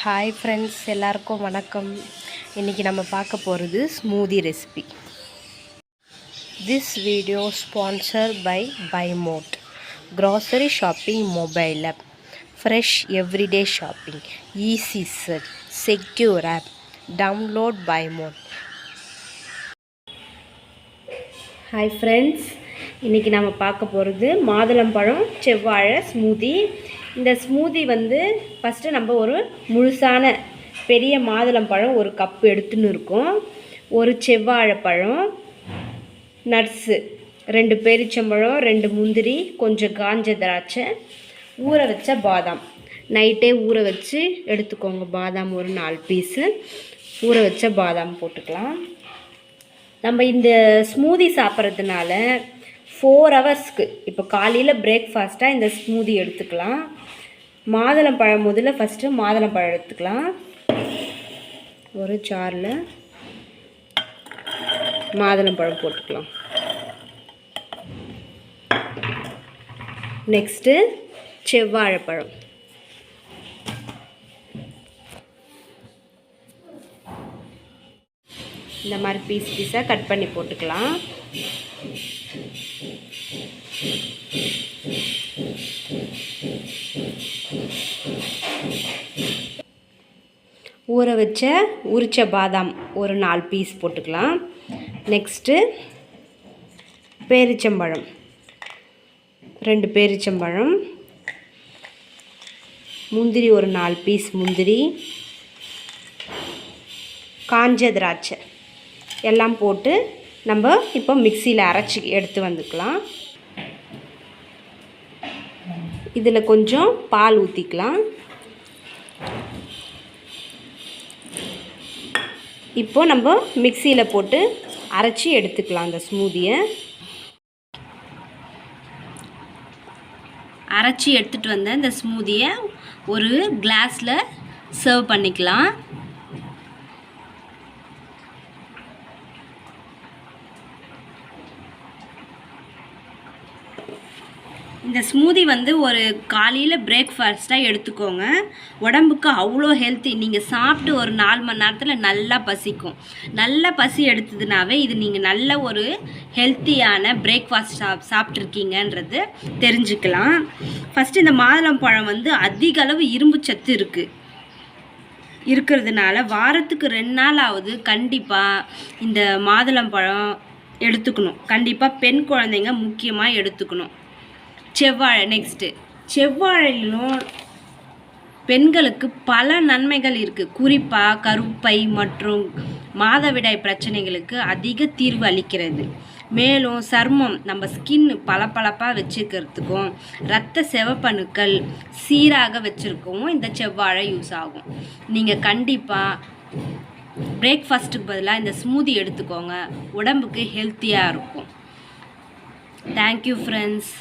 Hi friends, எல்லாருக்கும் வணக்கம். இன்றைக்கி நம்ம பார்க்க போகிறது smoothie recipe. This video sponsor by பைமோட், grocery shopping mobile app, fresh everyday shopping, easy search, secure app. Download பைமோட். ஹாய் ஃப்ரெண்ட்ஸ், இன்றைக்கி நம்ம பார்க்க போகிறது மாதுளம்பழம் செவ்வாழை ஸ்மூதி. இந்த ஸ்மூதி ஃபஸ்ட்டு நம்ம ஒரு முழுசான பெரிய மாதுளம்பழம் ஒரு கப்பு எடுத்துன்னு இருக்கோம். ஒரு செவ்வாழைப்பழம், நட்ஸு 2 பேரிச்சம்பழம், 2 முந்திரி, கொஞ்சம் காஞ்ச திராட்சை, ஊற வச்ச பாதாம். நைட்டே ஊற வச்சு எடுத்துக்கோங்க. பாதாம் ஒரு 4 பீஸு ஊற வச்ச பாதாம் போட்டுக்கலாம். நம்ம இந்த ஸ்மூதி சாப்பிட்றதுனால 4 ஹவர்ஸ்க்கு இப்போ காலையில் பிரேக்ஃபாஸ்ட்டாக இந்த ஸ்மூதி எடுத்துக்கலாம். மாதுளம்பழம் முதல்ல ஃபஸ்ட்டு மாதுளம்பழம் எடுத்துக்கலாம். ஒரு ஜாரில் மாதுளம்பழம் போட்டுக்கலாம். நெக்ஸ்ட்டு செவ்வாழைப்பழம், இந்த மாதிரி பீஸாக கட் பண்ணி போட்டுக்கலாம். ஊற வச்ச உரிச்ச பாதாம் ஒரு 4 பீஸ் போட்டுக்கலாம். நெக்ஸ்ட்டு பேரிச்சம்பழம், 2 பேரிச்சம்பழம், முந்திரி ஒரு 4 பீஸ் முந்திரி, காஞ்ச திராட்சை எல்லாம் போட்டு நம்ம இப்போ மிக்சியில் அரைச்சி எடுத்து வந்துக்கலாம். இதில் கொஞ்சம் பால் ஊற்றிக்கலாம். இப்போது நம்ம மிக்சியில் போட்டு அரைச்சி எடுத்துக்கலாம். அந்த ஸ்மூதியை அரைச்சி எடுத்துகிட்டு வந்த இந்த ஸ்மூதியை ஒரு கிளாஸில் சர்வ் பண்ணிக்கலாம். இந்த ஸ்மூதி ஒரு காலையில் பிரேக்ஃபாஸ்ட்டாக எடுத்துக்கோங்க. உடம்புக்கு அவ்வளோ ஹெல்த்தி. நீங்கள் சாப்பிட்டு ஒரு 4 மணி நேரத்தில் நல்லா பசிக்கும். நல்லா பசி எடுத்ததுனாவே இது நீங்கள் நல்ல ஒரு ஹெல்த்தியான பிரேக்ஃபாஸ்ட் சாப்பிட்ருக்கீங்கன்றது தெரிஞ்சுக்கலாம். ஃபஸ்ட்டு இந்த மாதுளம்பழம் அதிக அளவு இரும்பு சத்து இருக்கிறதுனால வாரத்துக்கு 2 நாளாவது கண்டிப்பாக இந்த மாதுளம்பழம் எடுத்துக்கணும். கண்டிப்பாக பெண் குழந்தைங்க முக்கியமாக எடுத்துக்கணும். செவ்வாழை, நெக்ஸ்ட்டு செவ்வாழையிலும் பெண்களுக்கு பல நன்மைகள் இருக்குது. குறிப்பாக கருப்பை மற்றும் மாதவிடாய் பிரச்சனைகளுக்கு அதிக தீர்வு அளிக்கிறது. மேலும் சருமம், நம்ம ஸ்கின் பளபளப்பாக வச்சுக்கிறதுக்கும் இரத்த சிவப்பணுக்கள் சீராக வச்சுருக்கவும் இந்த செவ்வாழை யூஸ் ஆகும். நீங்கள் கண்டிப்பாக பிரேக்ஃபாஸ்ட்டுக்கு பதிலாக இந்த ஸ்மூதி எடுத்துக்கோங்க. உடம்புக்கு ஹெல்த்தியாக இருக்கும். Thank you friends.